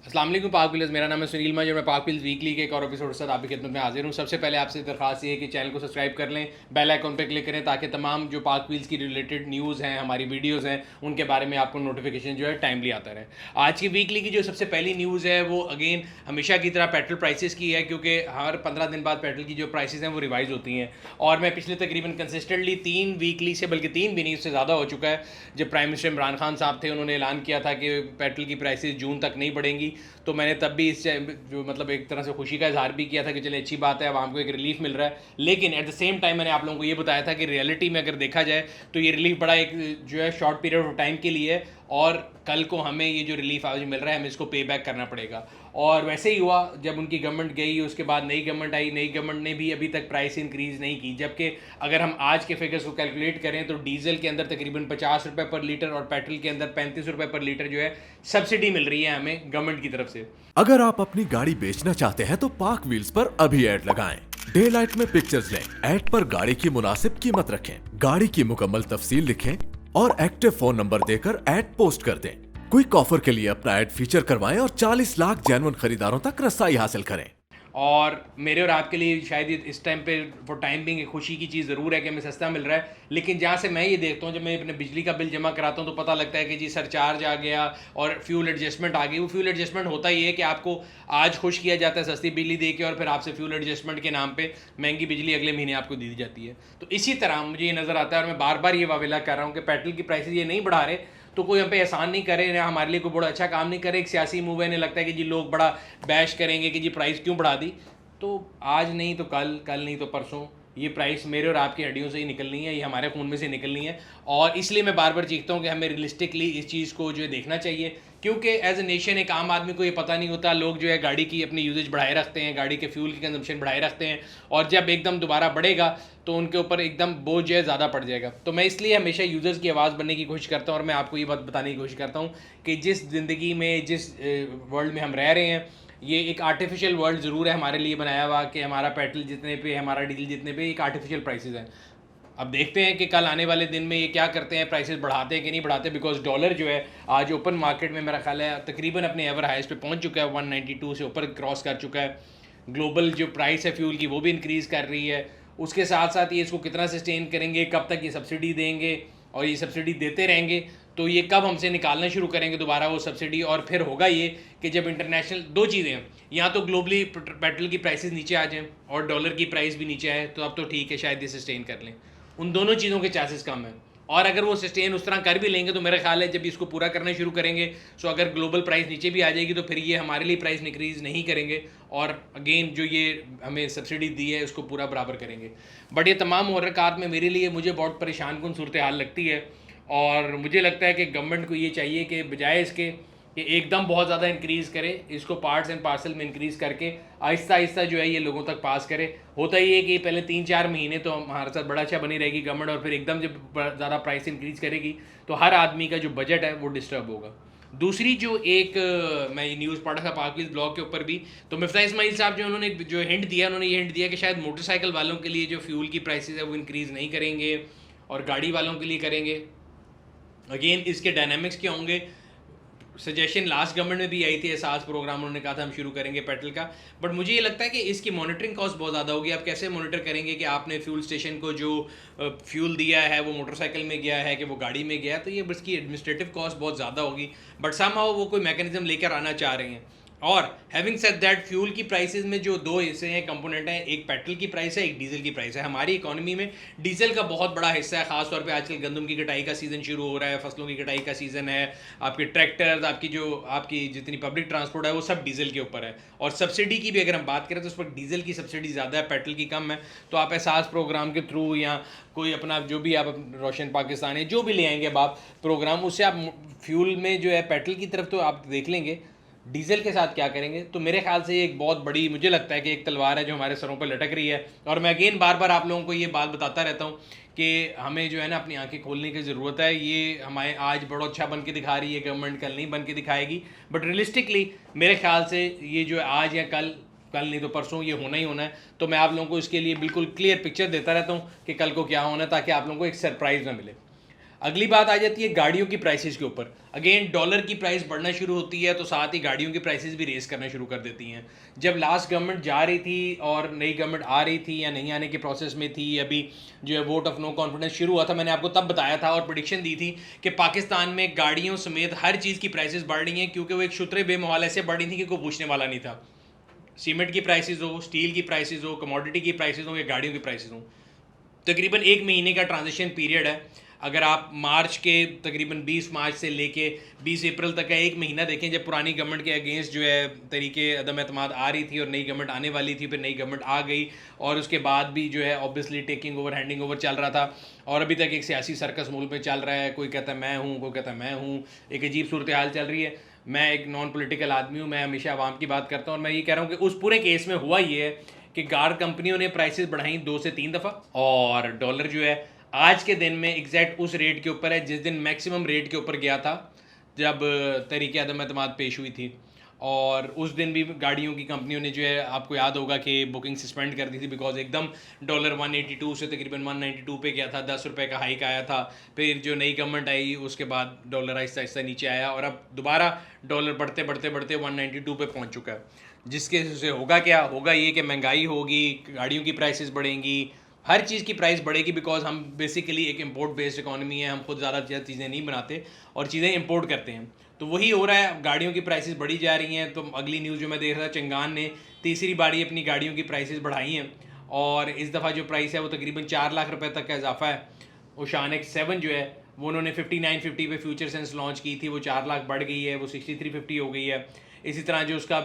अस्सलाम वालेकुम पाक व्हील्स, मेरा नाम है सुनील मजर। मैं पाक व्हील्स वीकली के एक और एपिसोड के साथ आपकी खिदमत में हाजिर हूँ। सबसे पहले आपसे दरख्वास्त ये है कि चैनल को सब्सक्राइब कर लें, बेल आइकन पर क्लिक करें ताकि तमाम जो पाक व्हील्स की रिलेटेड न्यूज़ हैं, हमारी वीडियोज़ हैं, उनके बारे में आपको नोटिफिकेशन जो है टाइमली आता रहे। आज की वीकली की जो सबसे पहली न्यूज़ है वो अगेन हमेशा की तरह पेट्रोल प्राइसेस की है, क्योंकि हर 15 दिन बाद पेट्रोल की जो प्राइसेस हैं वो रिवाइज होती हैं। और मैं पिछले तकरीबन कंसिस्टेंटली 3 वीकली से, बल्कि 3 भी नहीं, उससे ज़्यादा हो चुका है, जब प्राइम मिनिस्टर इमरान खान साहब थे उन्होंने ऐलान किया था कि पेट्रोल की प्राइसेस जून तक नहीं बढ़ेंगी, तो मैंने तब भी इस जो मतलब एक तरह से खुशी का इजहार भी किया था कि चले अच्छी बात है, आवाम को एक रिलीफ मिल रहा है। लेकिन एट द सेम टाइम मैंने आप लोगों को ये बताया था कि रियलिटी में अगर देखा जाए तो ये रिलीफ बड़ा एक जो है शॉर्ट पीरियड ऑफ टाइम के लिए है, और कल को हमें ये जो रिलीफ आज मिल रहा है हमें इसको पे बैक करना पड़ेगा। और वैसे ही हुआ, जब उनकी गवर्नमेंट गई उसके बाद नई गवर्नमेंट आई, नई गवर्नमेंट ने भी अभी तक प्राइस इंक्रीज़ नहीं की। जबकि अगर हम आज के फिगर्स को कैलकुलेट करें तो डीजल के अंदर तकरीबन 50 रुपये पर लीटर और पेट्रोल के अंदर 35 रुपये पर लीटर जो है सब्सिडी मिल रही है हमें गवर्नमेंट की तरफ से। अगर आप अपनी गाड़ी बेचना चाहते हैं तो पाक व्हील्स पर अभी ऐड लगाएं। डे लाइट में पिक्चर्स लें, ऐड पर गाड़ी की मुनासिब कीमत रखें, गाड़ी की मुकम्मल तफसील लिखें और एक्टिव फोन नंबर देकर ऐड पोस्ट कर दें। क्विक ऑफर के लिए अपना ऐड फीचर करवाएं और 40 लाख जेन्युइन खरीदारों तक रसाई हासिल करें। और मेरे और आपके लिए शायद इस टाइम पे फॉर टाइम बिंग खुशी की चीज़ ज़रूर है कि हमें सस्ता मिल रहा है। लेकिन जहाँ से मैं ये देखता हूँ, जब मैं अपने बिजली का बिल जमा कराता हूँ तो पता लगता है कि जी सरचार्ज आ गया और फ्यूल एडजस्टमेंट आ गई। वो फ्यूल एडजस्टमेंट होता ही है कि आपको आज खुश किया जाता है सस्ती बिजली दे के, और फिर आपसे फ्यूल एडजस्टमेंट के नाम पर महंगी बिजली अगले महीने आपको दी जाती है। तो इसी तरह मुझे ये नज़र आता है, और मैं बार बार ये वावेला कर रहा हूँ कि पेट्रोल की प्राइसेस ये नहीं बढ़ा रहे तो कोई हम पे एहसान नहीं करे, ना हमारे लिए कोई बड़ा अच्छा काम नहीं करे। एक सियासी मूव है, इन्हें लगता है कि जी लोग बड़ा बैश करेंगे कि जी प्राइस क्यों बढ़ा दी। तो आज नहीं तो कल, कल नहीं तो परसों ये प्राइस मेरे और आपकी हड्डियों से ही निकलनी है, ये हमारे खून में से निकलनी है। और इसलिए मैं बार बार चीखता हूँ कि हमें रियलिस्टिकली इस चीज़ को जो है देखना चाहिए, क्योंकि एज ए नेशन एक आम आदमी को ये पता नहीं होता। लोग जो है गाड़ी की अपनी यूजेज बढ़ाए रखते हैं, गाड़ी के फ्यूल की कंजम्पशन बढ़ाए रखते हैं, और जब एकदम दोबारा बढ़ेगा तो उनके ऊपर एकदम बोझ जो है ज़्यादा पड़ जाएगा। तो मैं इसलिए हमेशा यूज़र्स की आवाज़ बनने की कोशिश करता हूँ, और मैं आपको ये बात बताने की कोशिश करता हूँ कि जिस ज़िंदगी में, जिस वर्ल्ड में हम रह रहे हैं, ये एक आर्टिफिशियल वर्ल्ड ज़रूर है हमारे लिए बनाया हुआ कि हमारा पेट्रोल जितने पे, हमारा डीजल जितने पे, एक आर्टिफिशियल प्राइसेस हैं। अब देखते हैं कि कल आने वाले दिन में ये क्या करते हैं, प्राइसेस बढ़ाते हैं कि नहीं बढ़ाते। बिकॉज डॉलर जो है आज ओपन मार्केट में मेरा ख्याल है तकरीबन अपने एवर हाइस्ट पे पहुंच चुका है, 192 से ऊपर क्रॉस कर चुका है। ग्लोबल जो प्राइस है फ्यूल की वो भी इंक्रीज़ कर रही है। उसके साथ साथ ये इसको कितना सस्टेन करेंगे, कब तक ये सब्सिडी देंगे, और ये सब्सिडी देते रहेंगे तो ये कब हमसे निकालना शुरू करेंगे दोबारा वो सब्सिडी। और फिर होगा ये कि जब इंटरनेशनल, दो चीज़ें हैं, या तो ग्लोबली पेट्रोल की प्राइसेस नीचे आ जाएं और डॉलर की प्राइस भी नीचे आए, तो अब तो ठीक है शायद ये सस्टेन कर लें। उन दोनों चीज़ों के चांसेस कम हैं। और अगर वो सस्टेन उस तरह कर भी लेंगे तो मेरा ख्याल है जब इसको पूरा करना शुरू करेंगे, सो अगर ग्लोबल प्राइस नीचे भी आ जाएगी तो फिर ये हमारे लिए प्राइस इंक्रीज़ नहीं करेंगे, और अगेन जो ये हमें सब्सिडी दी है उसको पूरा बराबर करेंगे। बट ये तमाम मुहर्रिकात में मेरे लिए, मुझे बहुत परेशान कुन सूरत हाल लगती है। और मुझे लगता है कि गवर्नमेंट को ये चाहिए कि बजाय इसके कि एकदम बहुत ज़्यादा इंक्रीज़ करे, इसको पार्ट्स एंड पार्सल में इंक्रीज़ करके आहिस्ता आहिस्ता जो है ये लोगों तक पास करे। होता ही है कि पहले 3-4 महीने तो हमारे साथ बड़ा अच्छा बनी रहेगी गवर्नमेंट, और फिर एकदम जब ज़्यादा प्राइस इंक्रीज़ करेगी तो हर आदमी का जो बजट है वो डिस्टर्ब होगा। दूसरी जो एक मैं ये न्यूज़ पढ़ा था पाक व्हील्स ब्लॉग के ऊपर भी, तो मिफ्ता इस्माइल साहब जो उन्होंने जो हिंट दिया, उन्होंने ये हिंट दिया कि शायद मोटरसाइकिल वालों के लिए जो फ्यूल की प्राइसेस है वो इंक्रीज़ नहीं करेंगे और गाड़ी वालों के लिए करेंगे। अगेन इसके डायनामिक्स क्या होंगे, सजेशन लास्ट गवर्नमेंट में भी आई थी, एहसास प्रोग्राम उन्होंने कहा था हम शुरू करेंगे पेट्रोल का। बट मुझे ये लगता है कि इसकी मॉनिटरिंग कॉस्ट बहुत ज़्यादा होगी। आप कैसे मॉनिटर करेंगे कि आपने फ्यूल स्टेशन को जो फ्यूल दिया है वो मोटरसाइकिल में गया है कि वो गाड़ी में गया है, तो ये इसकी एडमिनिस्ट्रेटिव कॉस्ट बहुत ज़्यादा होगी। बट समहाउ वो कोई मैकेनिज्म लेकर आना चाह रहे हैं। और हैविंग सेड दैट, फ्यूल की प्राइसेस में जो दो हिस्से हैं, कंपोनेंट हैं, एक पेट्रोल की प्राइस है, एक डीजल की प्राइस है। हमारी इकोनॉमी में डीजल का बहुत बड़ा हिस्सा है, खासतौर पे आजकल गंदम की कटाई का सीज़न शुरू हो रहा है, फसलों की कटाई का सीज़न है, आपके ट्रैक्टर्स, आपकी जितनी पब्लिक ट्रांसपोर्ट है वो सब डीजल के ऊपर है। और सब्सिडी की भी अगर हम बात करें तो उस पर डीजल की सब्सिडी ज़्यादा है, पेट्रोल की कम है। तो आप एहसास प्रोग्राम के थ्रू या कोई अपना जो भी आप रोशन पाकिस्तान है जो भी ले आएंगे अब आप प्रोग्राम, उससे आप फ्यूल में जो है पेट्रोल की तरफ तो आप देख लेंगे, डीजल के साथ क्या करेंगे। तो मेरे ख्याल से ये एक बहुत बड़ी, मुझे लगता है कि एक तलवार है जो हमारे सरों पर लटक रही है। और मैं अगेन बार बार आप लोगों को ये बात बताता रहता हूँ कि हमें जो है ना अपनी आंखें खोलने की ज़रूरत है। ये हमारे आज बड़ा अच्छा बन के दिखा रही है गवर्नमेंट, कल नहीं बन के दिखाएगी। बट रियलिस्टिकली मेरे ख्याल से ये जो है आज या कल, कल नहीं तो परसों ये होना ही होना है। तो मैं आप लोगों को इसके लिए बिल्कुल क्लियर पिक्चर देता रहता हूँ कि कल को क्या होना है, ताकि आप लोगों को एक सरप्राइज़ ना मिले। अगली बात आ जाती है गाड़ियों की प्राइसेस के ऊपर। अगेन डॉलर की प्राइस बढ़ना शुरू होती है तो साथ ही गाड़ियों की प्राइसेस भी रेस करना शुरू कर देती हैं। जब लास्ट गवर्नमेंट जा रही थी और नई गवर्नमेंट आ रही थी या नहीं आने के प्रोसेस में थी, अभी जो है वोट ऑफ नो कॉन्फिडेंस शुरू हुआ था, मैंने आपको तब बताया था और प्रिडिक्शन दी थी कि पाकिस्तान में गाड़ियों समेत हर चीज़ की प्राइसेस बढ़ रही हैं, क्योंकि वो एक शुतरे बेमहाल ऐसे बढ़ रही थी कि कोई पूछने वाला नहीं था। सीमेंट की प्राइसेस हो, स्टील की प्राइसेस हो, कमोडिटी की प्राइसेस हो या गाड़ियों की प्राइसेस हो। तकरीबन एक महीने का ट्रांजिशन पीरियड है। अगर आप मार्च के तकरीबन 20 मार्च से लेके 20 अप्रैल तक का एक महीना देखें, जब पुरानी गवर्नमेंट के अगेंस्ट जो है तरीके अदम एतमाद आ रही थी और नई गवर्नमेंट आने वाली थी, फिर नई गवर्नमेंट आ गई और उसके बाद भी जो है obviously taking over handing over चल रहा था और अभी तक एक सियासी सर्कस मुल्क में चल रहा है। कोई कहता है मैं हूँ, कोई कहता है मैं हूँ, एक अजीब सूरत हाल चल रही है। मैं एक नॉन पॉलिटिकल आदमी हूँ, मैं हमेशा आवाम की बात करता हूँ और मैं ये कह रहा हूँ कि उस पूरे केस में हुआ ये है कि कार कंपनियों ने प्राइसेस बढ़ाई 2 से 3 दफ़ा और डॉलर जो है आज के दिन में एग्जैक्ट उस रेट के ऊपर है जिस दिन मैक्सिमम रेट के ऊपर गया था जब तहरीक अदम एतमाद पेश हुई थी। और उस दिन भी गाड़ियों की कंपनियों ने जो है, आपको याद होगा कि बुकिंग सस्पेंड कर दी थी बिकॉज एकदम डॉलर 182 से तकरीबन 192 पे गया था, 10 रुपये का हाइक आया था। फिर जो नई गवर्नमेंट आई उसके बाद डॉलर आहिस्ता आहिस्ता नीचे आया और अब दोबारा डॉलर बढ़ते बढ़ते बढ़ते 192 पे पहुंच चुका है। जिसके से होगा क्या, होगा ये कि महंगाई होगी, गाड़ियों की प्राइसेस बढ़ेंगी, हर चीज़ की प्राइस बढ़ेगी बिकॉज हम बेसिकली एक इम्पोर्ट बेस्ड इकोनॉमी है। हम खुद ज़्यादा चीज़ें नहीं बनाते और चीज़ें इंपोर्ट करते हैं, तो वही हो रहा है। गाड़ियों की प्राइसेस बढ़ी जा रही हैं। तो अगली न्यूज़ जो मैं देख रहा था, चंगान ने तीसरी बारी अपनी गाड़ियों की प्राइसेस बढ़ाई हैं और इस दफ़ा जो प्राइस है वो तकरीबन 4 लाख रुपए तक का इजाफा है। वो शान X7 जो है वो उन्होंने 5950 पे फ्यूचर सेंस लॉन्च की थी, वो 4 लाख बढ़ गई है, वो 6350 हो गई है। इसी तरह जो उसका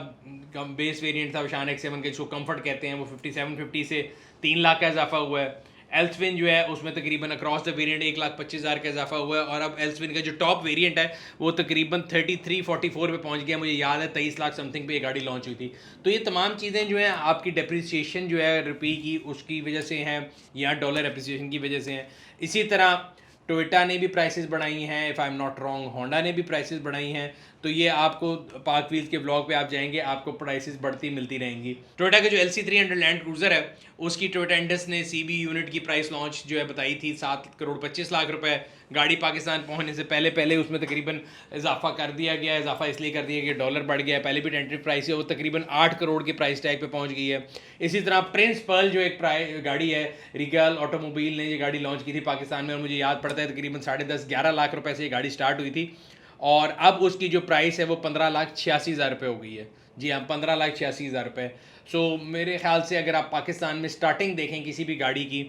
बेस वेरिएंट था शान X7 के, जिसको कंफर्ट कहते हैं, वो 5750 से 3 लाख का इजाफा हुआ है। एल्सविन जो है उसमें तकरीबन अक्रॉस द वेरिएंट 1,25,000 का इजाफा हुआ है और अब एल्सविन का जो टॉप वेरिएंट है वो तकरीबन 3344 पे पहुंच गया। मुझे याद है 23 लाख समथिंग पे ये गाड़ी लॉन्च हुई थी। तो ये तमाम चीज़ें जो हैं आपकी डेप्रिसिएशन जो है रुपये की उसकी वजह से हैं या डॉलर एप्रिसिएशन की वजह से हैं। इसी तरह टोयोटा ने भी प्राइसेस बढ़ाई हैं, if I am not wrong Honda ने भी प्राइसेस बढ़ाई हैं। तो ये आपको पार्क व्हील्स के ब्लॉग पे आप जाएंगे, आपको प्राइसेस बढ़ती मिलती रहेंगी। टोयोटा का जो LC300 लैंड क्रूज़र है उसकी टोयोटा इंडस ने CB यूनिट की प्राइस लॉन्च जो है बताई थी 7,25,00,000 रुपए। गाड़ी पाकिस्तान पहुंचने से पहले पहले उसमें तकरीबन इजाफा कर दिया गया। इजाफा इसलिए कर दिया कि डॉलर बढ़ गया है। पहले भी टेंटेड प्राइस है वो तकरीबन 8 करोड़ के प्राइस टैग पे पहुंच गई है। इसी तरह प्रिंस पर्ल जो एक गाड़ी है, रिगल ऑटोमोबाइल ने ये गाड़ी लॉन्च की थी पाकिस्तान में और मुझे याद पड़ता है तकरीबन 10.5-11 लाख रुपए से ये गाड़ी स्टार्ट हुई थी और अब उसकी जो प्राइस है वो 15,86,000 रुपये हो गई है। जी हाँ, 15,86,000 रुपये। सो मेरे ख्याल से अगर आप पाकिस्तान में स्टार्टिंग देखें किसी भी गाड़ी की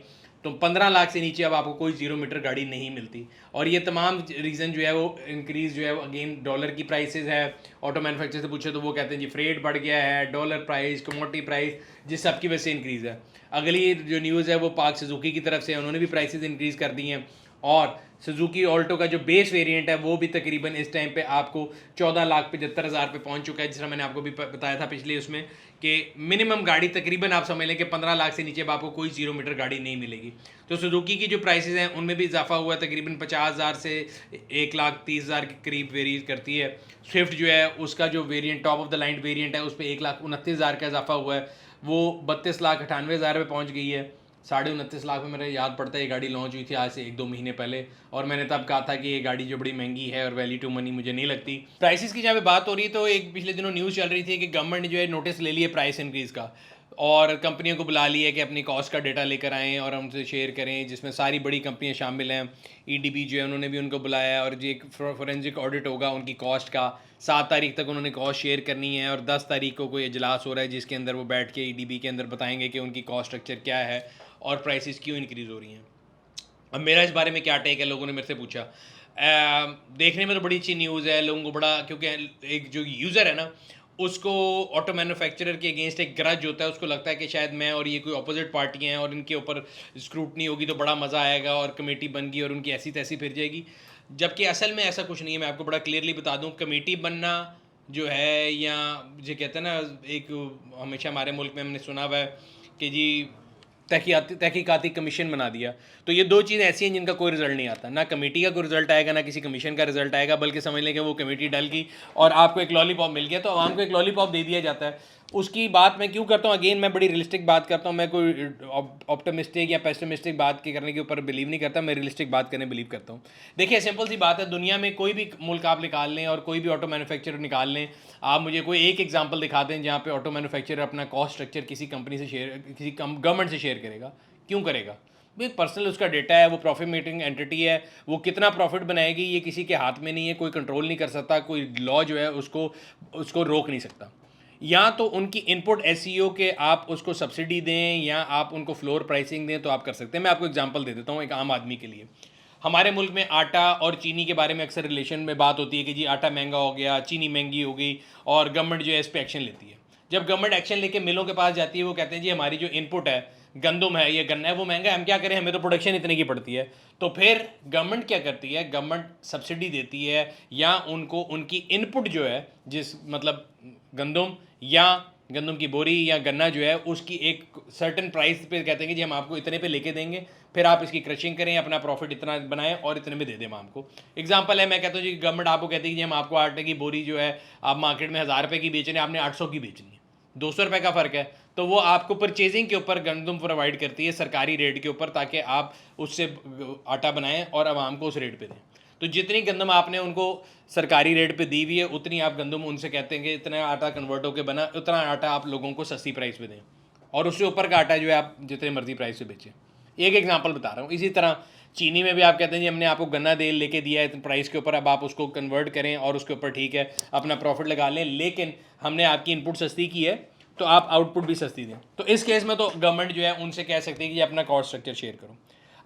तो 15 लाख से नीचे अब आपको कोई 0 मीटर गाड़ी नहीं मिलती। और ये तमाम रीज़न जो है वो इंक्रीज़ जो है अगेन डॉलर की प्राइसेस है। ऑटो मैन्युफैक्चर से पूछे तो वो कहते हैं जी फ्रेट बढ़ गया है, डॉलर प्राइस, कमोडिटी प्राइस, जिस सब की वजह से इंक्रीज़ है। अगली जो न्यूज़ है वो पाक सुजुकी की तरफ से, उन्होंने भी प्राइसेस इंक्रीज़ कर दी हैं और सुजुकी ऑल्टो का जो बेस वेरिएंट है वो भी तकरीबन इस टाइम पे आपको 14,75,000 पे पहुंच चुका है। जिस तरह मैंने आपको भी बताया था पिछले उसमें कि मिनिमम गाड़ी तकरीबन आप समझ लें कि 15 लाख से नीचे अब आपको कोई 0 मीटर गाड़ी नहीं मिलेगी। तो सुजुकी की जो प्राइसेस हैं उनमें भी इजाफा हुआ है, तकरीबन 50,000 से 1,30,000 के करीब वेरी करती है। स्विफ्ट जो है उसका जो variant top of the line variant है उस पर 1,29,000 का इजाफा हुआ है, वो 32,98,000 पे पहुँच गई है। 29.5 लाख में मेरे याद पड़ता है ये गाड़ी लॉन्च हुई थी आज से 1-2 महीने पहले और मैंने तब कहा था कि ये गाड़ी जो बड़ी महंगी है और वैल्यू टू मनी मुझे नहीं लगती। प्राइसेस की जहाँ पे बात हो रही है तो एक पिछले दिनों न्यूज़ चल रही थी कि गवर्नमेंट ने जो है नोटिस ले लिया प्राइस इंक्रीज़ का और कंपनियों को बुला लिया कि अपनी कॉस्ट का डेटा लेकर आएँ और हमसे शेयर करें, जिसमें सारी बड़ी कंपनियाँ शामिल हैं। EDB जो है उन्होंने भी उनको बुलाया है और जो एक फोरेंसिक ऑडिट होगा उनकी कॉस्ट का 7 तारीख तक उन्होंने कॉस्ट शेयर करनी है और 10 तारीख को कोई इजलास हो रहा है जिसके अंदर वो बैठ के EDB के अंदर बताएंगे कि उनकी कॉस्ट स्ट्रक्चर क्या है और प्राइसेस क्यों इंक्रीज़ हो रही हैं। अब मेरा इस बारे में क्या टेक है, लोगों ने मेरे से पूछा। देखने में तो बड़ी अच्छी न्यूज़ है लोगों को बड़ा, क्योंकि एक जो यूज़र है ना उसको ऑटो मैन्युफैक्चरर के अगेंस्ट एक ग्रज होता है, उसको लगता है कि शायद मैं और ये कोई अपोजिट पार्टी हैं और इनके ऊपर स्क्रूटनी होगी तो बड़ा मज़ा आएगा और कमेटी बन गई और उनकी ऐसी तैसी फिर जाएगी। जबकि असल में ऐसा कुछ नहीं है। मैं आपको बड़ा क्लियरली बता दूं, कमेटी बनना जो है या जो कहते हैं ना, एक हमेशा हमारे मुल्क में हमने सुना हुआ है कि जी तहकीकाती कमीशन बना दिया, तो ये 2 चीज़ें ऐसी हैं जिनका कोई रिजल्ट नहीं आता। ना कमेटी का कोई रिजल्ट आएगा ना किसी कमीशन का रिजल्ट आएगा, बल्कि समझ लें कि वो कमेटी डल गई और आपको एक लॉलीपॉप मिल गया। तो आवाम को एक लॉलीपॉप दे दिया जाता है। उसकी बात मैं क्यों करता हूँ, अगेन मैं बड़ी रियलिस्टिक बात करता हूँ, मैं कोई ऑप्टिमिस्टिक या पेसिमिस्टिक बात के करने के ऊपर बिलीव नहीं करता, मैं रियलिस्टिक बात करने बिलीव करता हूँ। देखिए सिंपल सी बात है, दुनिया में कोई भी मुल्क आप निकाल लें और कोई भी ऑटो मैन्युफैक्चरर निकाल लें, आप मुझे कोई एक एग्जांपल दिखा दें जहाँ पे ऑटो मैन्युफैक्चरर अपना कॉस्ट स्ट्रक्चर किसी कंपनी से शेयर, किसी गवर्नमेंट से शेयर करेगा। क्यों करेगा भाई? पर्सनल उसका डेटा है, वो प्रॉफिट मेकिंग एंटिटी है, वो कितना प्रॉफिट बनाएगी ये किसी के हाथ में नहीं है, कोई कंट्रोल नहीं कर सकता, कोई लॉ जो है उसको उसको रोक नहीं सकता। या तो उनकी इनपुट एसईओ के आप उसको सब्सिडी दें या आप उनको फ्लोर प्राइसिंग दें तो आप कर सकते हैं। मैं आपको एग्जांपल दे देता हूँ एक आम आदमी के लिए। हमारे मुल्क में आटा और चीनी के बारे में अक्सर रिलेशन में बात होती है कि जी आटा महंगा हो गया, चीनी महंगी हो गई, और गवर्नमेंट जो है इस पर एक्शन लेती है। जब गवर्नमेंट एक्शन लेके मिलों के पास जाती है, वो कहते हैं जी हमारी जो इनपुट है, गंदम है, ये गन्ना है, वो महंगा है, हम क्या करें, हमें तो प्रोडक्शन इतने की पड़ती है। तो फिर गवर्नमेंट क्या करती है, गवर्नमेंट सब्सिडी देती है या उनको उनकी इनपुट जो है, जिस मतलब गंदम या गंदम की बोरी या गन्ना जो है, उसकी एक सर्टेन प्राइस पे कहते हैं कि जी हम आपको इतने पे लेके देंगे, फिर आप इसकी क्रशिंग करें, अपना प्रॉफिट इतना बनाएं और इतने में दे दें हम आपको। एग्जांपल है, मैं कहता हूँ जी गवर्नमेंट आपको कहती है कि जी हम आपको आटे की बोरी जो है आप मार्केट में 1000 रुपये की बेच रहे हैं, आपने 800 की बेचनी है, 200 रुपये का फ़र्क है, तो वो आपको परचेजिंग के ऊपर गंदम प्रोवाइड करती है सरकारी रेट के ऊपर, ताकि आप उससे आटा बनाएं और आवाम को उस रेट पे दें। तो जितनी गंदम आपने उनको सरकारी रेट पे दी हुई है, उतनी आप गंदम उनसे कहते हैं कि इतना आटा कन्वर्ट होकर बना, उतना आटा आप लोगों को सस्ती प्राइस पे दें, और उससे ऊपर का आटा जो है आप जितने मर्जी प्राइस पे बेचें। एक एग्जांपल बता रहा हूँ। इसी तरह चीनी में भी आप कहते हैं जी हमने आपको गन्ना दे लेके दिया है प्राइस के ऊपर, अब आप उसको कन्वर्ट करें और उसके ऊपर ठीक है अपना प्रॉफिट लगा लें, लेकिन हमने आपकी इनपुट सस्ती की है तो आप आउटपुट भी सस्ती दें। तो इस केस में तो गवर्नमेंट जो है उनसे कह सकती है कि अपना कॉस्ट स्ट्रक्चर शेयर करो।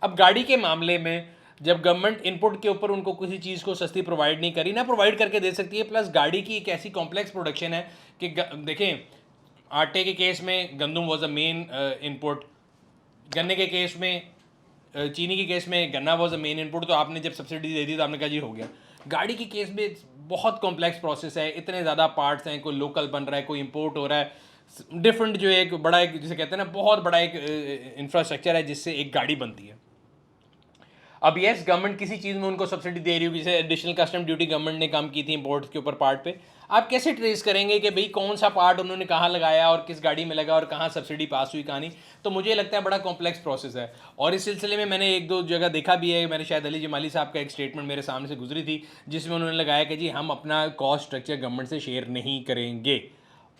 अब गाड़ी के मामले में जब गवर्नमेंट इनपुट के ऊपर उनको किसी चीज़ को सस्ती प्रोवाइड नहीं करी, ना प्रोवाइड करके दे सकती है, प्लस गाड़ी की एक ऐसी कॉम्प्लेक्स प्रोडक्शन है कि देखें आटे के केस में गंदम वॉज अ मेन इनपुट, गन्ने के केस में, चीनी के केस में गन्ना वॉज अ मेन इनपुट, तो आपने जब सब्सिडी दे दी तो आपने कहा जी हो गया। गाड़ी के केस में बहुत कॉम्प्लेक्स प्रोसेस है, इतने ज़्यादा पार्ट्स हैं, कोई लोकल बन रहा है, कोई इम्पोर्ट हो रहा है, डिफरेंट जो है एक बड़ा, एक जिसे कहते हैं ना बहुत बड़ा एक इंफ्रास्ट्रक्चर है जिससे एक गाड़ी बनती है। अब यस गवर्नमेंट किसी चीज़ में उनको सब्सिडी दे रही होगी, जैसे एडिशनल कस्टम ड्यूटी गवर्नमेंट ने कम की थी इंपोर्ट्स के ऊपर पार्ट पे, आप कैसे ट्रेस करेंगे कि भाई कौन सा पार्ट उन्होंने कहाँ लगाया और किस गाड़ी में लगा और कहाँ सब्सिडी पास हुई कहानी। तो मुझे लगता है बड़ा कॉम्प्लेक्स प्रोसेस है, और इस सिलसिले में मैंने एक दो जगह देखा भी है। मैंने शायद अली जमाली साहब का एक स्टेटमेंट मेरे सामने से गुजरी थी जिसमें उन्होंने लगाया कि जी हम अपना कॉस्ट स्ट्रक्चर गवर्नमेंट से शेयर नहीं करेंगे,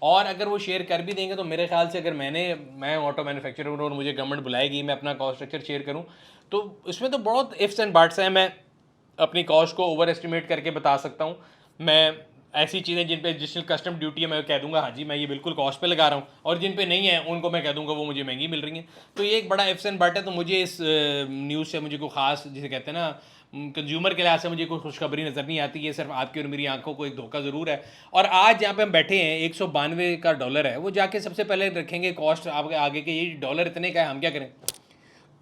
और अगर वो शेयर कर भी देंगे तो मेरे ख्याल से अगर मैं ऑटो मैन्युफैक्चरर हूँ और मुझे गवर्नमेंट बुलाएगी मैं अपना कॉस्ट स्ट्रक्चर शेयर करूँ, तो इसमें तो बहुत इफ्स एंड बट्स हैं। मैं अपनी कॉस्ट को ओवर एस्टिमेट करके बता सकता हूँ। मैं ऐसी चीज़ें जिन पे एडिशनल कस्टम ड्यूटी है मैं कह दूंगा हाँ जी मैं ये बिल्कुल कॉस्ट पे लगा रहा हूँ, और जिन पे नहीं है उनको मैं कह दूंगा वो मुझे महंगी मिल रही हैं। तो ये एक बड़ा इफ्स एंड बट है। तो मुझे इस न्यूज़ से मुझे कोई ख़ास, जिसे कहते हैं ना कंज्यूमर के लिहाज से मुझे कोई खुशखबरी नज़र नहीं आती। ये सिर्फ आपकी और मेरी आंखों को एक धोखा ज़रूर है। और आज जहाँ पे हम बैठे हैं 192 का डॉलर है, वो जाके सबसे पहले रखेंगे कॉस्ट आपके आगे के, ये डॉलर इतने का है हम क्या करें।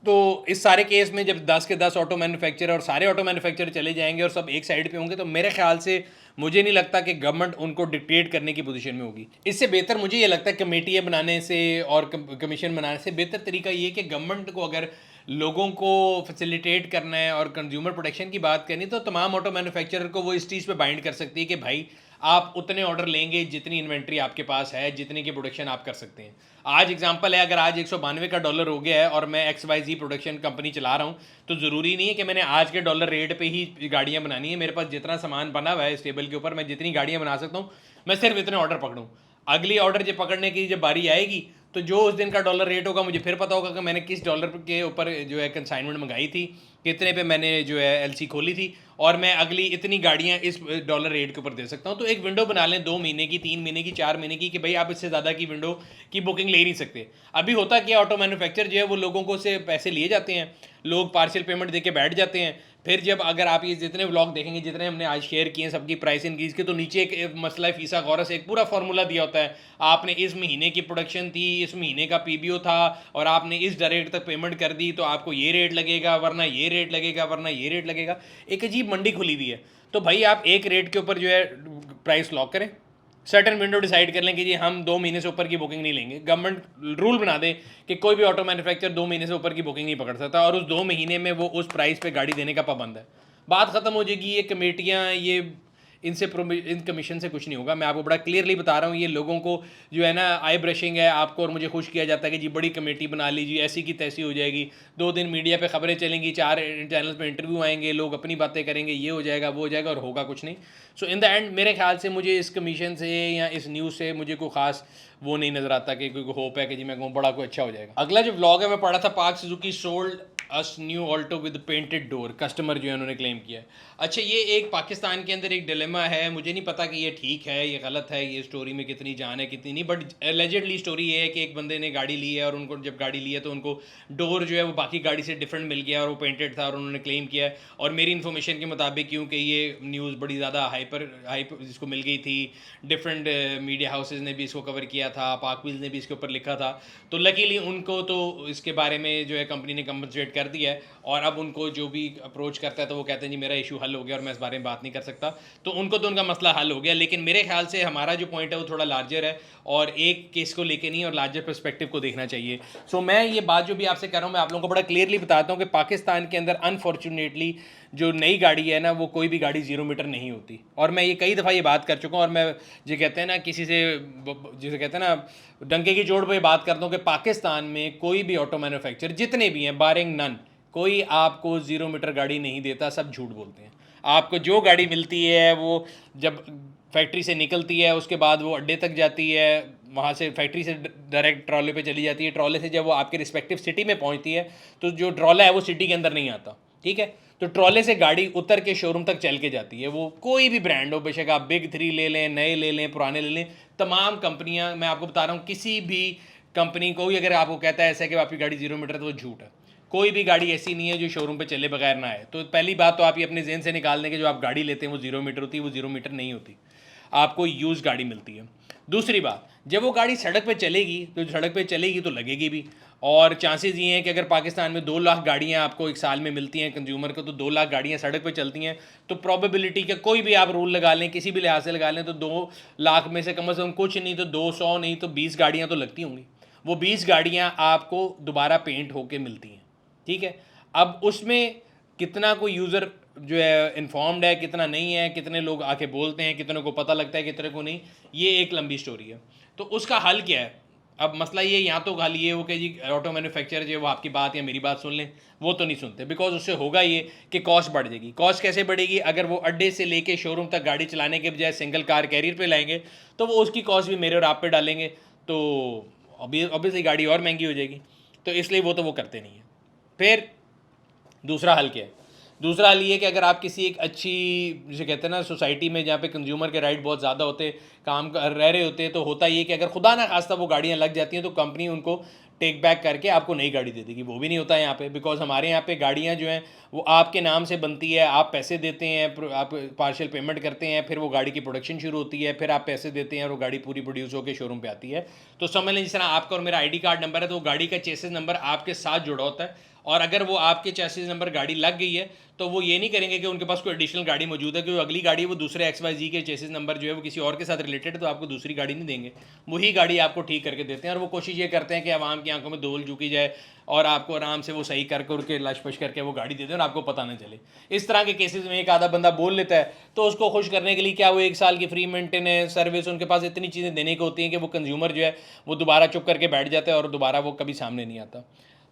तो इस सारे केस में जब 10 के 10 ऑटो मैन्युफैक्चरर और सारे ऑटो मैन्युफैक्चरर चले जाएंगे और सब एक साइड पे होंगे, तो मेरे ख्याल से मुझे नहीं लगता कि गवर्नमेंट उनको डिक्टेट करने की पोजीशन में होगी। इससे बेहतर मुझे ये लगता है कमेटियाँ बनाने से और कमीशन बनाने से बेहतर तरीका ये कि गवर्नमेंट को अगर लोगों को फैसिलिटेट करना है और कंज्यूमर प्रोटेक्शन की बात करनी, तो तमाम ऑटो मैन्युफैक्चरर को वो इस चीज़ पे बाइंड कर सकती है कि भाई आप उतने ऑर्डर लेंगे जितनी इन्वेंट्री आपके पास है, जितने की प्रोडक्शन आप कर सकते हैं। आज एग्जांपल है, अगर आज 192 का डॉलर हो गया है और मैं XYZ प्रोडक्शन कंपनी चला रहा हूँ, तो ज़रूरी नहीं है कि मैंने आज के डॉलर रेट पे ही गाड़ियाँ बनानी है। मेरे पास जितना सामान बना हुआ है इस टेबल के ऊपर, मैं जितनी गाड़ियाँ बना सकता हूँ, मैं सिर्फ इतने ऑर्डर पकड़ूँ। अगली ऑर्डर जब पकड़ने की जब बारी आएगी, तो जो उस दिन का डॉलर रेट होगा मुझे फिर पता होगा कि मैंने किस डॉलर के ऊपर जो है कंसाइनमेंट मंगाई थी, कितने पे मैंने जो है LC खोली थी, और मैं अगली इतनी गाड़ियाँ इस डॉलर रेट के ऊपर दे सकता हूँ। तो एक विंडो बना लें 2 महीने की, 3 महीने की, 4 महीने की, कि भाई आप इससे ज़्यादा की विंडो की बुकिंग ले नहीं सकते। अभी होता क्या, ऑटो मैन्युफैक्चर जो है वो लोगों को से पैसे लिए जाते हैं, लोग पार्शियल पेमेंट दे के बैठ जाते हैं। फिर जब अगर आप ये जितने व्लॉग देखेंगे, जितने हमने आज शेयर किए हैं सबकी प्राइस इंक्रीज़ के, तो नीचे एक मसला फीसा गौरस एक पूरा फार्मूला दिया होता है। आपने इस महीने की प्रोडक्शन थी, इस महीने का PBO था, और आपने इस रेट तक पेमेंट कर दी, तो आपको ये रेट लगेगा, वरना ये रेट लगेगा, वरना ये रेट लगेगा। एक अजीब मंडी खुली हुई है। तो भाई आप एक रेट के ऊपर जो है प्राइस लॉक करें, सर्टन विंडो डिसाइड कर लें कि जी हम 2 महीने से ऊपर की बुकिंग नहीं लेंगे। गवर्नमेंट रूल बना दे कि कोई भी ऑटो मैन्युफैक्चर 2 महीने से ऊपर की बुकिंग नहीं पकड़ सकता, और उस 2 महीने में वो उस प्राइस पे गाड़ी देने का पाबंद है। बात ख़त्म हो जाएगी। ये कमेटियाँ, ये इन कमीशन से कुछ नहीं होगा। मैं आपको बड़ा क्लियरली बता रहा हूँ, ये लोगों को जो है ना आई ब्रशिंग है आपको और मुझे खुश किया जाता है कि जी बड़ी कमेटी बना लीजिए, ऐसी की तैसी हो जाएगी, 2 दिन मीडिया पे खबरें चलेंगी, 4 चैनल पे इंटरव्यू आएंगे, लोग अपनी बातें करेंगे, ये हो जाएगा वो हो जाएगा, और होगा कुछ नहीं। सो इन द एंड मेरे ख्याल से मुझे इस कमीशन से या इस न्यूज़ से मुझे कोई खास वो नहीं नज़र आता कि कोई होप है कि जी मैं कहूँ बड़ा कोई अच्छा हो जाएगा। अगला जो व्लॉग है मैं पढ़ा था, park Suzuki sold us new Alto with painted door, customer जो है उन्होंने क्लेम किया है। अच्छा, ये एक पाकिस्तान के अंदर एक डिलेमा है, मुझे नहीं पता कि ये ठीक है ये गलत है, ये स्टोरी में कितनी जान है कितनी नहीं, बट एलिजिडली स्टोरी ये है कि एक बंदे ने गाड़ी ली है और उनको जब गाड़ी ली है तो उनको डोर जो है वो बाकी गाड़ी से डिफरेंट मिल गया और वो पेंटेड था और उन्होंने क्लेम किया है। और मेरी इन्फॉर्मेशन के मुताबिक क्योंकि ये न्यूज़ बड़ी ज़्यादा हाइप जिसको मिल गई थी, डिफरेंट मीडिया हाउसेज ने भी इसको कवर किया था, पाक व्हील्स ने भी इसके ऊपर लिखा था, तो लकीली उनको तो इसके बारे में जो है कंपनी ने कंपनसेट कर दिया है। और अब उनको जो भी अप्रोच करता है तो वो कहते हैं जी मेरा इशू हल हो गया और मैं इस बारे में बात नहीं कर सकता, तो उनको तो उनका मसला हल हो गया। लेकिन मेरे ख्याल से हमारा जो पॉइंट है वो थोड़ा लार्जर है और एक केस को लेके नहीं और लार्जर पर्सपेक्टिव को देखना चाहिए। सो मैं ये बात जो भी आपसे कर रहा हूँ मैं आप लोगों को बड़ा क्लियरली बताता हूँ कि पाकिस्तान के अंदर अनफॉर्चुनेटली जो नई गाड़ी है ना वो कोई भी गाड़ी 0 मीटर नहीं होती। और मैं ये कई दफ़ा ये बात कर चुका हूँ और मैं जो कहते हैं ना किसी से जिसे कहते हैं ना डंके की जोड़ पे बात करता हूँ कि पाकिस्तान में कोई भी ऑटो मैन्युफैक्चर जितने भी हैं बारिंग नन, कोई आपको 0 मीटर गाड़ी नहीं देता, सब झूठ बोलते हैं। आपको जो गाड़ी मिलती है वो जब फैक्ट्री से निकलती है उसके बाद वो अड्डे तक जाती है, वहाँ से फैक्ट्री से डायरेक्ट ट्रॉले पे चली जाती है, ट्रॉले से जब वो आपके रिस्पेक्टिव सिटी में पहुँचती है तो जो ट्रॉला है वो सिटी के अंदर नहीं आता, ठीक है। तो ट्रॉले से गाड़ी उतर के शोरूम तक चल के जाती है, वो कोई भी ब्रांड हो, बेशक आप बिग 3 ले लें, नए ले लें, पुराने ले लें, तमाम कंपनियाँ, मैं आपको बता रहा हूँ किसी भी कंपनी को अगर आपको कहता है ऐसा है कि आपकी गाड़ी 0 मीटर, तो वो झूठ है। कोई भी गाड़ी ऐसी नहीं है जो शोरूम पे चले बगैर ना आए। तो पहली बात तो आप ये अपने जेहन से निकाल दें कि जो आप गाड़ी लेते हैं वो 0 मीटर होती है, वो 0 मीटर नहीं होती, आपको यूज़ गाड़ी मिलती है। दूसरी बात, जब वो गाड़ी सड़क पे चलेगी तो सड़क पे चलेगी तो लगेगी भी, और चांसेस ये हैं कि अगर पाकिस्तान में 2 लाख गाड़ियाँ आपको एक साल में मिलती हैं कंज्यूमर को, तो 2 लाख गाड़ियाँ सड़क पे चलती हैं, तो प्रोबेबिलिटी का कोई भी आप रूल लगा लें किसी भी लिहाज से लगा लें तो 2 लाख में से कम कुछ नहीं तो 200 नहीं तो 20 गाड़ियाँ तो लगती होंगी। वो 20 गाड़ियाँ आपको दोबारा पेंट होके मिलती हैं, ठीक है। अब उसमें कितना कोई यूज़र जो है इन्फॉर्म्ड है, कितना नहीं है, कितने लोग आके बोलते हैं, कितने को पता लगता है, कितने को नहीं, ये एक लंबी स्टोरी है। तो उसका हल क्या है? अब मसला ये यहाँ तो हल ये हो कि जी ऑटो मैन्युफैक्चरर जो वो आपकी बात या मेरी बात सुन लें, वो तो नहीं सुनते, बिकॉज उससे होगा ये कि कॉस्ट बढ़ जाएगी। कॉस्ट कैसे बढ़ेगी? अगर वो अड्डे से लेके शोरूम तक गाड़ी चलाने के बजाय सिंगल कार कैरियर पे लाएंगे तो वो उसकी कॉस्ट भी मेरे और आप पे डालेंगे, तो ऑब्वियसली गाड़ी और महंगी हो जाएगी। तो इसलिए वो करते नहीं है। फिर दूसरा हल क्या है? दूसरा हल ये कि अगर आप किसी एक अच्छी जिसे कहते हैं ना सोसाइटी में जहाँ पे कंज्यूमर के राइट बहुत ज़्यादा होते, काम कर रह रहे होते, तो होता ये कि अगर खुदा ना खास्ता वो गाड़ियाँ लग जाती हैं तो कंपनी उनको टेक बैक करके आपको नई गाड़ी दे देगी। वो भी नहीं होता है यहाँ पे, बिकॉज हमारे यहाँ पे गाड़ियाँ जो हैं वो आपके नाम से बनती है, आप पैसे देते हैं, आप पार्शियल पेमेंट करते हैं, फिर वो गाड़ी की प्रोडक्शन शुरू होती है, फिर आप पैसे देते हैं और वो गाड़ी पूरी प्रोड्यूस होकर शोरूम पे आती है। तो समझ लें जिस तरह आपका और मेरा ID कार्ड नंबर है, तो वो गाड़ी का चेसिस नंबर आपके साथ जुड़ा होता है, और अगर वो आपके चेसिस नंबर गाड़ी लग गई है तो वो ये नहीं करेंगे कि उनके पास कोई एडिशनल गाड़ी मौजूद है, क्योंकि अगली गाड़ी वो दूसरे XYZ के चेसिस नंबर जो है वो किसी और के साथ रिलेटेड है, तो आपको दूसरी गाड़ी नहीं देंगे, वही गाड़ी आपको ठीक करके देते हैं। और वो कोशिश ये करते हैं कि आवाम की आंखों में धूल झुकी जाए और आपको आराम से वो सही करके लश-पश करके वो गाड़ी दे दें और आपको पता ना चले। इस तरह के केसेस में एक आधा बंदा बोल लेता है, तो उसको खुश करने के लिए क्या वो 1 साल की फ्री मेंटेनेंस सर्विस, उनके पास इतनी चीज़ें देने को होती हैं कि वो कंज्यूमर जो है वो दोबारा चुप करके बैठ जाता है और दोबारा वो कभी सामने नहीं आता।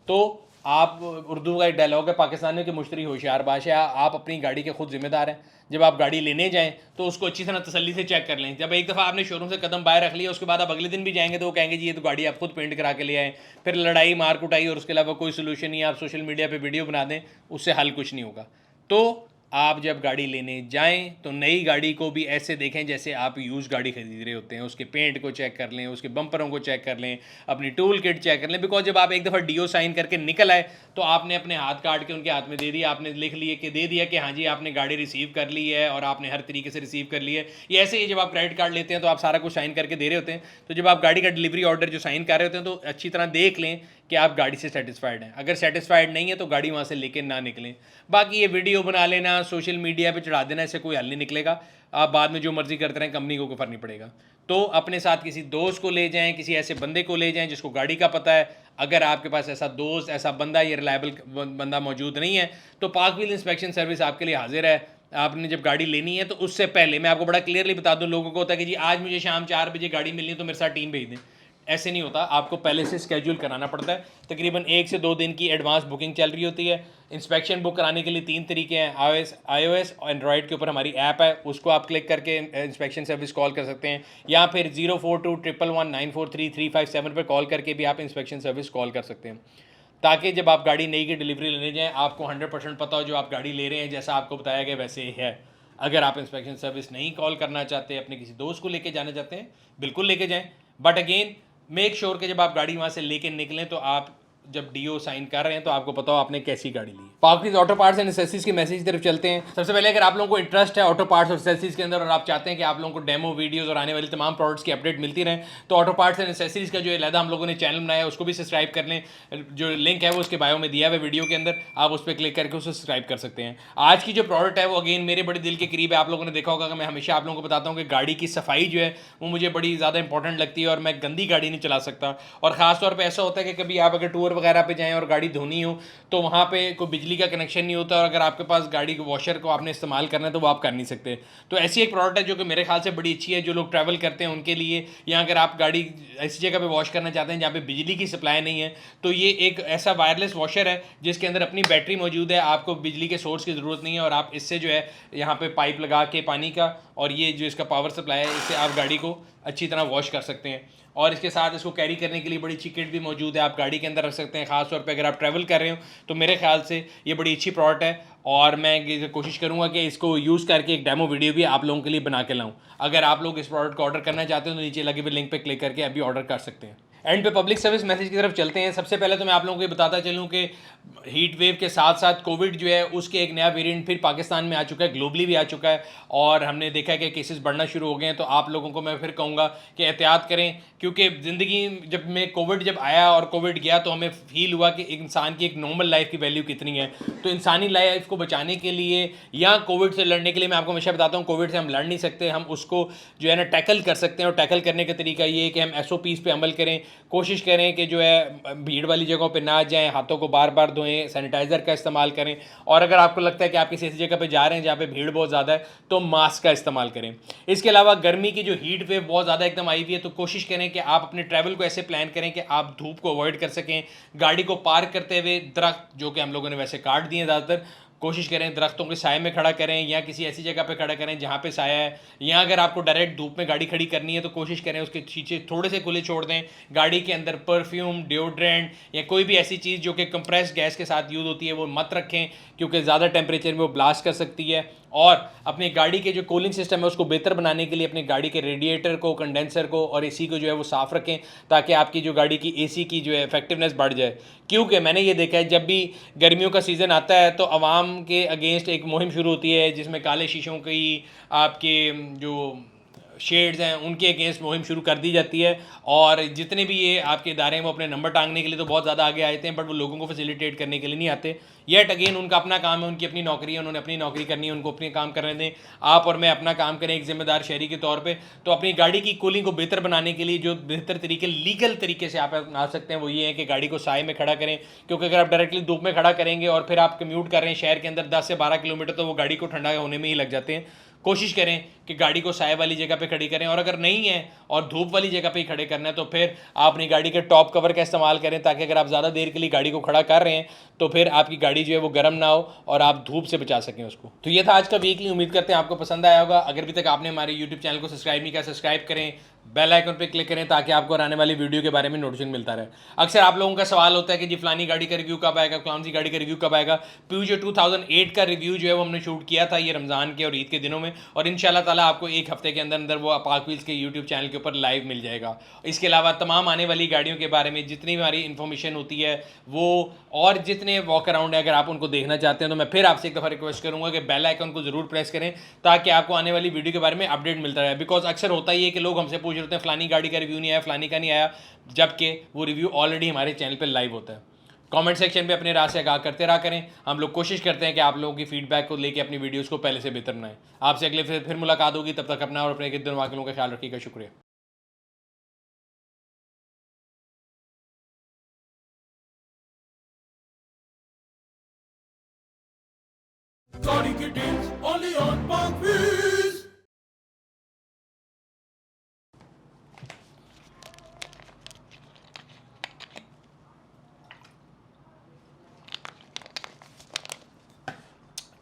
तो आप, उर्दू का एक डायलॉग है पाकिस्तानी कि मुश्तरी होशियार बादशाह, आप अपनी गाड़ी के खुद जिम्मेदार हैं। जब आप गाड़ी लेने जाएं तो उसको अच्छी तरह तसल्ली से चेक कर लें। जब एक दफ़ा आपने शोरूम से कदम बाहर रख लिया, उसके बाद आप अगले दिन भी जाएंगे तो वो कहेंगे जी ये तो गाड़ी आप खुद पेंट करा के ले आए, फिर लड़ाई मार कुटाई और उसके अलावा कोई सोल्यूशन नहीं। आप सोशल मीडिया पर वीडियो बना दें, उससे हल कुछ नहीं होगा। तो आप जब गाड़ी लेने जाएं तो नई गाड़ी को भी ऐसे देखें जैसे आप यूज़ गाड़ी खरीद रहे होते हैं। उसके पेंट को चेक कर लें, उसके बम्परों को चेक कर लें, अपनी टूल किट चेक कर लें, बिकॉज जब आप एक दफ़ा DO साइन करके निकल आए तो आपने अपने हाथ काट के उनके हाथ में दे दिया, आपने लिख लिए कि दे दिया कि हाँ जी आपने गाड़ी रिसीव कर ली है और आपने हर तरीके से रिसीव कर ली है। ये ऐसे ही जब आप क्रेडिट कार्ड लेते हैं तो आप सारा कुछ साइन करके दे रहे होते हैं। तो जब आप गाड़ी का डिलीवरी ऑर्डर जो साइन कर रहे होते हैं तो अच्छी तरह देख लें कि आप गाड़ी से सेटिस्फाइड हैं। अगर सेटिस्फाइड नहीं है तो गाड़ी वहाँ से लेके ना निकलें। बाकी ये वीडियो बना लेना, सोशल मीडिया पे चढ़ा देना, इससे कोई हल नहीं निकलेगा। आप बाद में जो मर्जी करते रहें, कंपनी को कोई फर्क नहीं पड़ेगा। तो अपने साथ किसी दोस्त को ले जाएं, किसी ऐसे बंदे को ले जाएं जिसको गाड़ी का पता है। अगर आपके पास ऐसा दोस्त, ऐसा बंदा, ये रिलायबल बंदा मौजूद नहीं है तो पाक व्हील इंस्पेक्शन सर्विस आपके लिए हाजिर है। आपने जब गाड़ी लेनी है तो उससे पहले मैं आपको बड़ा क्लियरली बता दूं, लोगों को होता है कि जी आज मुझे शाम 4 बजे गाड़ी मिलनी है तो मेरे साथ टीम भेज दें। ऐसे नहीं होता, आपको पहले से स्केड्यूल कराना पड़ता है। तकरीबन 1 से 2 दिन की एडवांस बुकिंग चल रही होती है। इंस्पेक्शन बुक कराने के लिए 3 तरीके हैं, iOS और एंड्रॉयड के ऊपर हमारी ऐप है, उसको आप क्लिक करके इंस्पेक्शन सर्विस कॉल कर सकते हैं, या फिर 042111943357 पर कॉल करके भी आप इंस्पेक्शन सर्विस कॉल कर सकते हैं, ताकि जब आप गाड़ी नई की डिलीवरी लेने जाएँ आपको 100% पता हो जो आप गाड़ी ले रहे हैं जैसा आपको बताया गया वैसे ही है। अगर आप इंस्पेक्शन सर्विस नहीं कॉल करना चाहते, अपने किसी दोस्त को लेके जाना चाहते हैं, बिल्कुल लेके जाएं, बट अगेन मेक श्योर कि जब आप गाड़ी वहाँ से लेके निकलें तो आप जब डीओ साइन कर रहे हैं तो आपको पता हो आपने कैसी गाड़ी ली। Parking auto parts and accessories के मैसेज की तरफ चलते हैं। सबसे पहले अगर आप लोगों को इंटरेस्ट है ऑटो पार्ट्स और एक्सेसरीज के अंदर और आप चाहते हैं कि आप लोगों को डेमो वीडियोस और आने वाली तमाम प्रोडक्ट्स की अपडेट मिलती रहें, तो ऑटो पार्ट्स एंड एक्सेसरीज का जो अलहदा हम लोगों ने चैनल बनाया है उसको भी सब्सक्राइब कर लें। जो लिंक है वो उसके बायो में दिया हुआ है वीडियो के अंदर, आप उस पर क्लिक करके उसे सब्सक्राइब कर सकते हैं। आज की जो प्रोडक्ट है वो अगेन मेरे बड़े दिल के करीब है। आप लोगों ने देखा होगा कि मैं हमेशा आप लोगों को बताता हूँ कि गाड़ी की सफाई जो है वो मुझे बड़ी ज़्यादा इंपॉर्टेंट लगती है और मैं गंदी गाड़ी नहीं चला सकता। और ख़ासतौर पर ऐसा होता है कि कभी आप अगर टूर वगैरह पर जाएँ और गाड़ी धोनी हो तो वहाँ पे कोई बिजली का कनेक्शन नहीं होता, और अगर आपके पास गाड़ी के वॉशर को आपने इस्तेमाल करना है तो वो आप कर नहीं सकते। तो ऐसी एक प्रोडक्ट है जो कि मेरे ख्याल से बड़ी अच्छी है जो लोग ट्रैवल करते हैं उनके लिए, या अगर आप गाड़ी ऐसी जगह पे वॉश करना चाहते हैं जहाँ पे बिजली की सप्लाई नहीं है, तो ये एक ऐसा वायरलेस वॉशर है जिसके अंदर अपनी बैटरी मौजूद है, आपको बिजली के सोर्स की ज़रूरत नहीं है, और आप इससे जो है यहाँ पे पाइप लगा के पानी का, और ये जो इसका पावर सप्लाई है, इससे आप गाड़ी को अच्छी तरह वॉश कर सकते हैं। और इसके साथ इसको कैरी करने के लिए बड़ी अच्छी किट भी मौजूद है, आप गाड़ी के अंदर रख सकते हैं। ख़ास तौर पे अगर आप ट्रैवल कर रहे हो तो मेरे ख्याल से ये बड़ी अच्छी प्रोडक्ट है, और मैं कोशिश करूंगा कि इसको यूज़ करके एक डेमो वीडियो भी आप लोगों के लिए बना के लाऊं। अगर आप लोग इस प्रोडक्ट को ऑर्डर करना चाहते हो तो नीचे लगे हुए लिंक पर क्लिक करके अभी ऑर्डर कर सकते हैं। एंड पे पब्लिक सर्विस मैसेज की तरफ चलते हैं। सबसे पहले तो मैं आप लोगों को ये बताता चलूँ कि हीट वेव के साथ साथ कोविड जो है उसके एक नया वेरिएंट फिर पाकिस्तान में आ चुका है, ग्लोबली भी आ चुका है, और हमने देखा है कि केसेस बढ़ना शुरू हो गए हैं। तो आप लोगों को मैं फिर कहूँगा कि एहतियात करें, क्योंकि ज़िंदगी कोविड जब आया और कोविड गया तो हमें फील हुआ कि एक इंसान की एक नॉर्मल लाइफ की वैल्यू कितनी है। तो इंसानी लाइफ को बचाने के लिए या कोविड से लड़ने के लिए मैं आपको हमेशा बताता हूँ, कोविड से हम लड़ नहीं सकते, हम उसको जो है ना टैकल कर सकते हैं। और टैकल करने का तरीका ये है कि हम SOPs पे अमल करें, कोशिश करें कि जो है भीड़ वाली जगहों पे ना जाएं, हाथों को बार बार धोएं, सैनिटाइज़र का इस्तेमाल करें, और अगर आपको लगता है कि आप किसी ऐसी जगह पे जा रहे हैं जहाँ पे भीड़ बहुत ज़्यादा है तो मास्क का इस्तेमाल करें। इसके अलावा गर्मी की जो हीट वेव बहुत ज़्यादा एकदम आई हुई है, तो कोशिश करें कि आप अपने ट्रैवल को ऐसे प्लान करें कि आप धूप को अवॉइड कर सकें। गाड़ी को पार्क करते हुए दरख्त जो कि हम लोगों ने वैसे काट दिए ज़्यादातर, कोशिश करें दरख्तों के साए में खड़ा करें या किसी ऐसी जगह पे खड़ा करें जहाँ पे साया है, या अगर आपको डायरेक्ट धूप में गाड़ी खड़ी करनी है तो कोशिश करें उसके शीशे थोड़े से खुले छोड़ दें। गाड़ी के अंदर परफ्यूम, डिओड्रेंट या कोई भी ऐसी चीज़ जो कि कंप्रेस गैस के साथ यूज़ होती है वो मत रखें, क्योंकि ज़्यादा टेम्परेचर में वो ब्लास्ट कर सकती है। और अपनी गाड़ी के जो कूलिंग सिस्टम है उसको बेहतर बनाने के लिए अपनी गाड़ी के रेडिएटर को, कंडेंसर को और AC को जो है वो साफ़ रखें, ताकि आपकी जो गाड़ी की AC की जो है इफेक्टिवनेस बढ़ जाए। क्योंकि मैंने ये देखा है जब भी गर्मियों का सीज़न आता है तो आवाम के अगेंस्ट एक मुहिम शुरू होती है जिसमें काले शीशों की आपके जो शेड्स हैं उनके अगेंस्ट मुहिम शुरू कर दी जाती है, और जितने भी ये आपके इदारे हैं वो अपने नंबर टांगने के लिए तो बहुत ज़्यादा आगे आते हैं, बट वो लोगों को फैसिलिटेट करने के लिए नहीं आते। येट अगेन उनका अपना काम है, उनकी अपनी नौकरी है, उन्होंने अपनी नौकरी करनी है, उनको अपने काम करने दें। आप और मैं अपना काम करें एक जिम्मेदार शहरी के तौर पे। तो अपनी गाड़ी की कूलिंग को बेहतर बनाने के लिए जो बेहतर तरीके लीगल तरीके से आप अपना सकते हैं वो ये है कि गाड़ी को साए में खड़ा करें, क्योंकि अगर आप डायरेक्टली धूप में खड़ा करेंगे और फिर आप कम्यूट कर रहे हैं शहर के अंदर 10 से 12 किलोमीटर, तो वो गाड़ी को ठंडा होने में ही लग जाते हैं। कोशिश करें कि गाड़ी को साए वाली जगह पे खड़ी करें, और अगर नहीं है और धूप वाली जगह पे ही खड़े करना है तो फिर आप अपनी गाड़ी के टॉप कवर का इस्तेमाल करें, ताकि अगर आप ज़्यादा देर के लिए गाड़ी को खड़ा कर रहे हैं तो फिर आपकी गाड़ी जो है वो गर्म ना हो और आप धूप से बचा सकें उसको। तो ये था आज का वीकली, उम्मीद करते हैं आपको पसंद आया होगा। अगर अभी तक आपने हमारे यूट्यूब चैनल को सब्सक्राइब नहीं किया, सब्सक्राइब करें, बेल आइकन पे क्लिक करें ताकि आपको आने वाली वीडियो के बारे में नोटिफिकेशन मिलता रहे। अक्सर आप लोगों का सवाल होता है कि जी फलानी गाड़ी का रिव्यू कब आएगा, कौन सी गाड़ी का रिव्यू कब आएगा। प्यूजो 2008 का रिव्यू जो है वो हमने शूट किया था ये रमज़ान के और ईद के दिनों में, और इंशाल्लाह ताला आपको एक हफ्ते के अंदर अंदर वो पाक व्हील्स के यूट्यूब चैनल के ऊपर लाइव मिल जाएगा। इसके अलावा तमाम आने वाली गाड़ियों के बारे में जितनी भी हमारी इन्फॉर्मेशन होती है वो, और जितने वॉक अराउंड है अगर आप उनको देखना चाहते हैं तो मैं फिर आपसे एक दफ़ा रिक्वेस्ट करूँगा कि बेल आइकन को ज़रूर प्रेस करें ताकि आपको आने वाली वीडियो के बारे में अपडेट मिलता रहे। बिकॉज अक्सर होता ही है कि लोग हमसे पूछ रहे हैं फलानी गाड़ी का रिव्यू नहीं आया, फलानी का नहीं आया, जबकि वो रिव्यू ऑलरेडी हमारे चैनल पर लाइव होता है। कमेंट सेक्शन पे अपने राय से आगाह करते रहा करें। हम लोग कोशिश करते हैं कि आप लोगों की फीडबैक को लेके अपनी वीडियोस को पहले से बेहतर बनाएं। आपसे अगले फिर मुलाकात होगी, तब तक अपना और अपने गिरद वाकिलों का ख्याल रखिएगा। शुक्रिया।